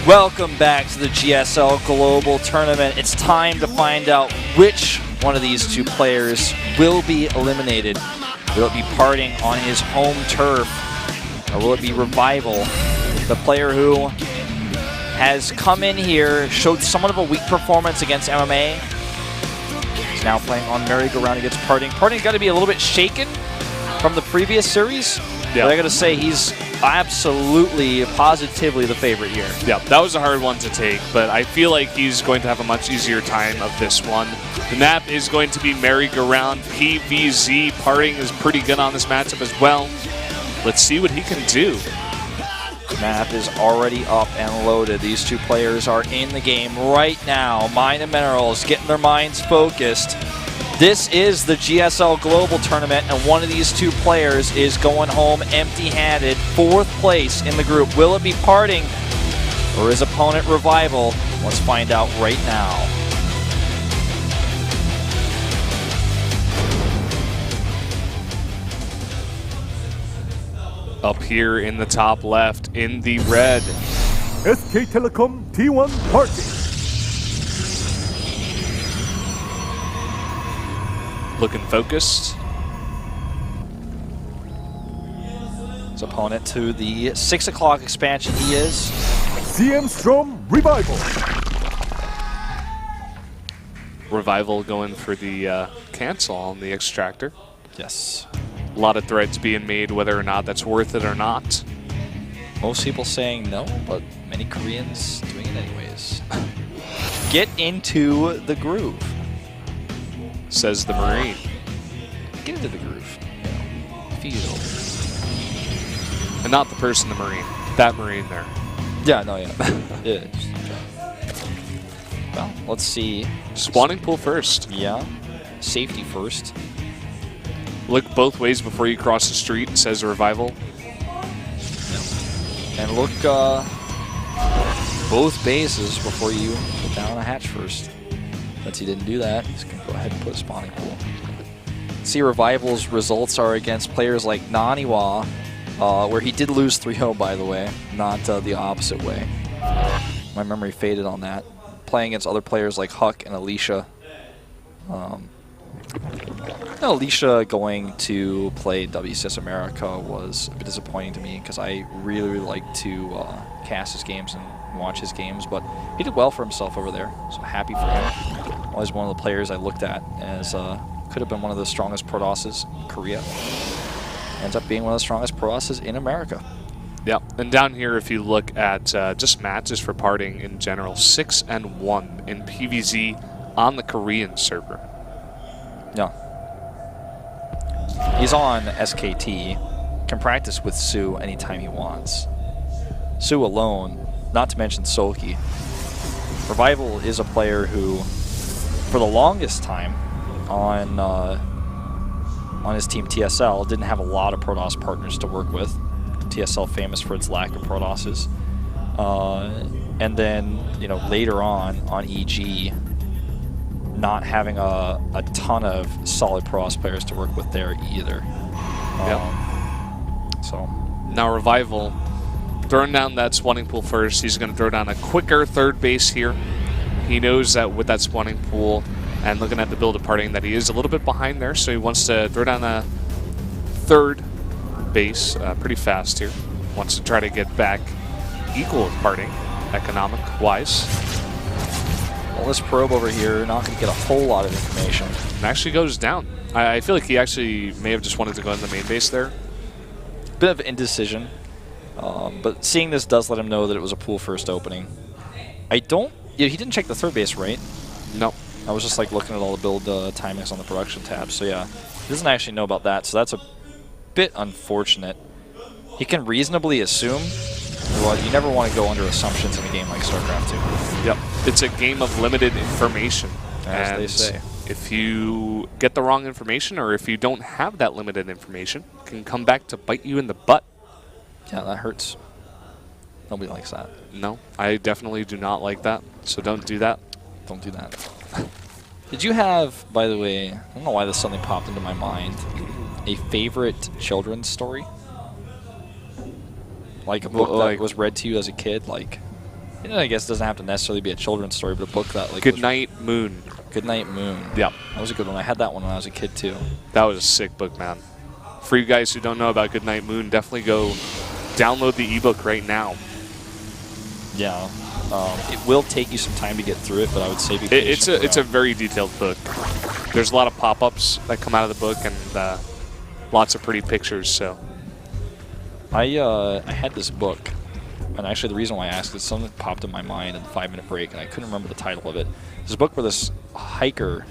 Welcome back to the GSL Global Tournament. It's time to find out which one of these two players will be eliminated. Will it be Parting on his home turf, or will it be Revival, the player who has come in here, showed somewhat of a weak performance against MMA. He's now playing on merry-go-round against Parting. Parting's got to be a little bit shaken from the previous series, but I got to say he's absolutely, positively the favorite here. Yeah, that was a hard one to take, but I feel like he's going to have a much easier time of this one. The map is going to be merry-go-round PVZ. Parting is pretty good on this matchup as well. Let's see what he can do. Map is already up and loaded. These two players are in the game right now. Mine and Minerals getting their minds focused. This is the GSL Global Tournament, and one of these two players is going home empty-handed, 4th place in the group. Will it be Parting or his opponent Revival? Let's find out right now. Up here in the top left, in the red, SK Telecom T1 Party. looking focused. His opponent to the 6 o'clock expansion he is CM Strom Revival. Revival going for the cancel on the extractor. Yes. A lot of threads being made whether or not that's worth it or not. Most people saying no, but many Koreans doing it anyways. Get into the groove. Says the Marine. Get into the groove. Feel. And not the person, the Marine. That Marine there. Yeah, no, yeah. Yeah. Well, let's see. Spawning pool first. Yeah. Safety first. Look both ways before you cross the street, says Revival. And look both bases before you put down a hatch first. Since he didn't do that, he's going to go ahead and put a spawning pool. See, Revival's results are against players like Naniwa, where he did lose 3-0, by the way, not the opposite way. My memory faded on that. Playing against other players like Huck and Alicia. Alicia going to play WCS America was a bit disappointing to me because I really, really like to cast his games and watch his games, but he did well for himself over there, so happy for him. Always one of the players I looked at as could have been one of the strongest Protosses in Korea. Ends up being one of the strongest Protosses in America. Yeah, and down here, if you look at just matches for Parting in general, 6-1 in PVZ on the Korean server. Yeah. He's on SKT, can practice with Sue anytime he wants. Sue alone, not to mention Solki. Revival is a player who, for the longest time on his team TSL, didn't have a lot of Protoss partners to work with. TSL famous for its lack of Protosses. And then, later on EG, not having a ton of solid Protoss players to work with there either. So now Revival throwing down that spawning pool first. He's going to throw down a quicker third base here. He knows that with that spawning pool and looking at the build of Parting that he is a little bit behind there, so he wants to throw down a third base pretty fast here. Wants to try to get back equal with Parting, economic-wise. Well, this probe over here, not going to get a whole lot of information. And actually goes down. I feel like he actually may have just wanted to go in the main base there. Bit of indecision. But seeing this does let him know that it was a pool first opening. He didn't check the third base, right? No. I was just like looking at all the build timings on the production tab. So yeah, he doesn't actually know about that. So that's a bit unfortunate. He can reasonably assume. Well, you never want to go under assumptions in a game like Starcraft 2. Yep. It's a game of limited information. As they say. If you get the wrong information or if you don't have that limited information, it can come back to bite you in the butt. Yeah, that hurts. Nobody likes that. No, I definitely do not like that, so don't do that. Don't do that. Did you have, by the way, I don't know why this suddenly popped into my mind, a favorite children's story? Like a book that was read to you as a kid? Like, You know, I guess it doesn't have to necessarily be a children's story, but a book that like Goodnight Moon. Goodnight Moon. Yeah. That was a good one. I had that one when I was a kid too. That was a sick book, man. For you guys who don't know about Goodnight Moon, definitely go download the ebook right now. Yeah. It will take you some time to get through it, but I would say be patient. It's a very detailed book. There's a lot of pop-ups that come out of the book and lots of pretty pictures. So I had this book, and actually the reason why I asked is something popped in my mind in the 5-minute break, and I couldn't remember the title of it. There's a book where this hiker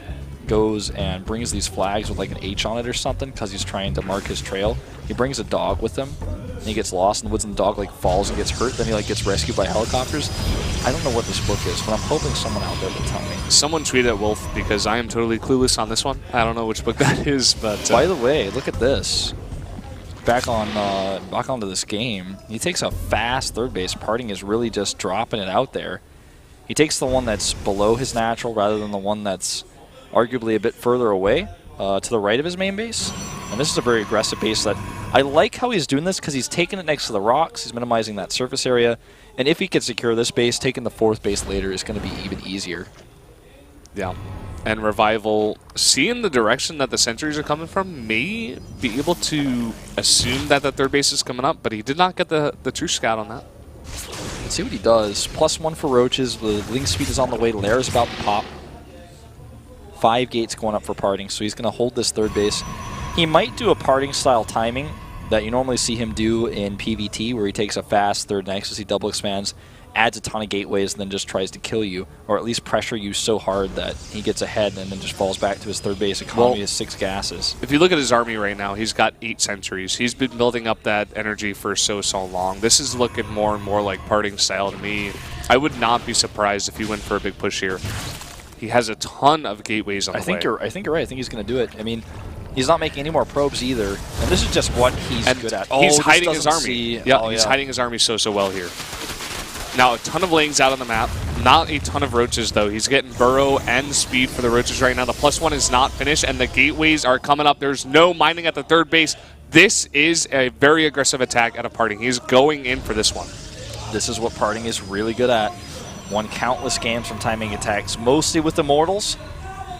goes and brings these flags with like an H on it or something because he's trying to mark his trail. He brings a dog with him, and he gets lost in the woods, and the dog like falls and gets hurt. Then he like gets rescued by helicopters. I don't know what this book is, but I'm hoping someone out there will tell me. someone tweet at Wolf because I am totally clueless on this one. I don't know which book that is, but by the way, look at this. Back onto this game. He takes a fast third base. Parting is really just dropping it out there. He takes the one that's below his natural rather than the one that's arguably a bit further away to the right of his main base. And this is a very aggressive base that I like how he's doing this because he's taking it next to the rocks. He's minimizing that surface area. And if he can secure this base, taking the fourth base later is going to be even easier. Yeah. And Revival, seeing the direction that the sentries are coming from, may be able to assume that the third base is coming up, but he did not get the true scout on that. Let's see what he does. +1 for Roaches. The link speed is on the way. Lair's about to pop. 5 gates going up for Parting, so he's going to hold this third base. He might do a Parting style timing that you normally see him do in PVT, where he takes a fast third Nexus, he double expands, adds a ton of gateways, and then just tries to kill you, or at least pressure you so hard that he gets ahead and then just falls back to his third base. Economy is 6 gases. If you look at his army right now, he's got 8 sentries. He's been building up that energy for so long. This is looking more and more like Parting style to me. I would not be surprised if he went for a big push here. He has a ton of gateways on the way. I think you're right. I think he's going to do it. I mean, he's not making any more probes either, and this is just what he's good at. He's hiding his army. He's hiding his army so well here. Now, a ton of lanes out on the map. Not a ton of Roaches, though. He's getting burrow and speed for the Roaches right now. The +1 is not finished, and the gateways are coming up. There's no mining at the third base. This is a very aggressive attack out of Parting. He's going in for this one. This is what Parting is really good at. Won countless games from timing attacks, mostly with Immortals.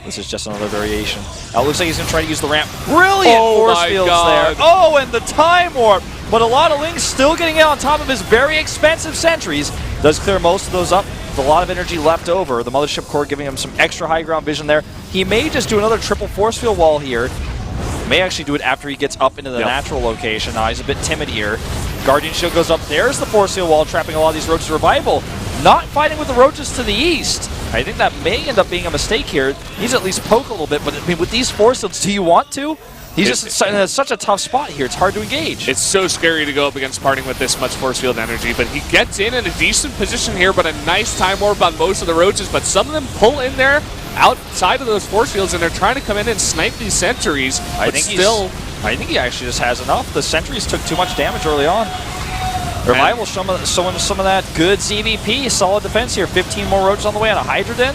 This is just another variation. Now it looks like he's going to try to use the ramp. Brilliant force fields there. Oh, and the time warp. But a lot of Lings still getting out on top of his very expensive sentries. Does clear most of those up with a lot of energy left over. The Mothership Core giving him some extra high ground vision there. He may just do another triple force field wall here. May actually do it after he gets up into the natural location. Now he's a bit timid here. Guardian Shield goes up. There's the force field wall, trapping a lot of these Roaches. Revival not fighting with the Roaches to the east. I think that may end up being a mistake here. He's at least poke a little bit, but I mean, with these force fields, do you want to? He's just in such a tough spot here. It's hard to engage. It's so scary to go up against Parting with this much force field energy, but he gets in a decent position here, but a nice time warp on most of the Roaches, but some of them pull in there outside of those force fields, and they're trying to come in and snipe these sentries, I think he actually just has enough. The sentries took too much damage early on. Revival showing some of that good ZVP. Solid defense here. 15 more Roaches on the way on a Hydroden.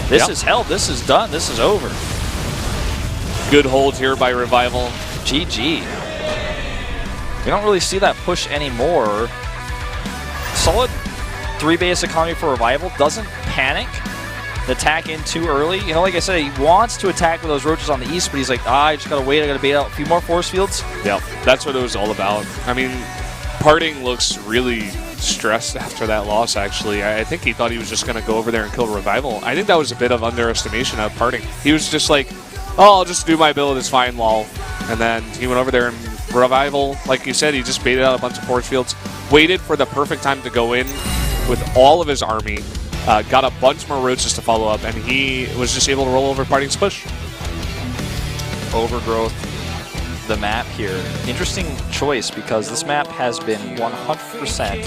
This is held. This is done. This is over. Good hold here by Revival. GG. We don't really see that push anymore. Solid 3-base economy for Revival. Doesn't panic. Attack in too early. You know, like I said, he wants to attack with those Roaches on the east, but he's like, I just gotta wait. I gotta bait out a few more force fields. Yeah, that's what it was all about. I mean, Parting looks really stressed after that loss, actually. I think he thought he was just going to go over there and kill Revival. I think that was a bit of underestimation of Parting. He was just like, oh, I'll just do my build, it's fine, lol. And then he went over there and Revival, like you said, he just baited out a bunch of force fields, waited for the perfect time to go in with all of his army, got a bunch more Roaches to follow up, and he was just able to roll over Parting's push. Overgrowth. The map here. Interesting choice because this map has been 100%.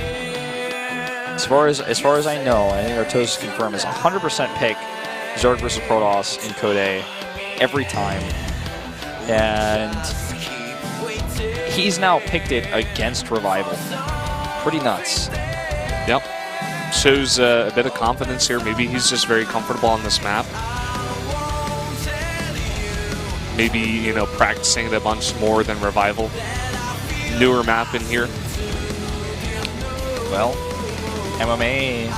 As far as I know, I think Artosis confirmed is 100% pick Zerg versus Protoss in Code A every time, and he's now picked it against Revival. Pretty nuts. Yep. Shows a bit of confidence here. Maybe he's just very comfortable on this map. Maybe, you know, practicing it a bunch more than Revival. Newer map in here. Well, MMA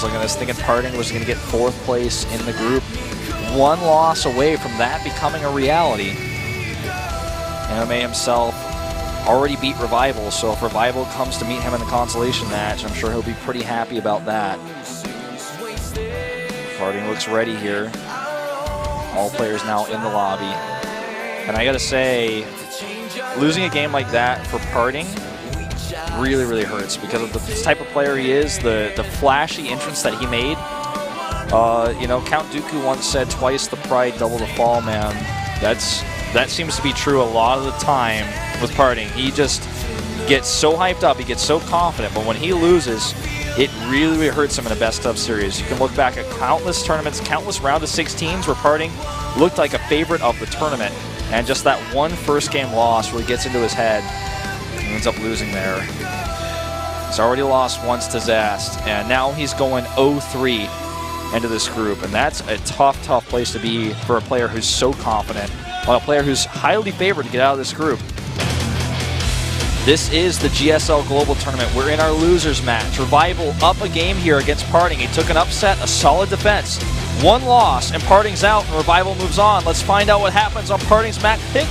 was looking at this thinking Parting was going to get 4th place in the group. 1 loss away from that becoming a reality. MMA himself already beat Revival, so if Revival comes to meet him in the consolation match, I'm sure he'll be pretty happy about that. Parting looks ready here. All players now in the lobby. And I gotta say, losing a game like that for Parting really, really hurts because of the type of player he is, the flashy entrance that he made. You know, Count Dooku once said, twice the pride, double the fall, man. That seems to be true a lot of the time with Parting. He just gets so hyped up, he gets so confident, but when he loses, it really, really hurts him in a best-of series. You can look back at countless tournaments, countless round of 16s where Parting looked like a favorite of the tournament, and just that one first-game loss really gets into his head. He ends up losing there. He's already lost once to Zest, and now he's going 0-3 into this group, and that's a tough, tough place to be for a player who's so confident, a player who's highly favored to get out of this group. This is the GSL Global Tournament. We're in our losers match. Revival up a game here against Parting. He took an upset, a solid defense. 1 loss, and Parting's out, and Revival moves on. Let's find out what happens on Parting's match pick.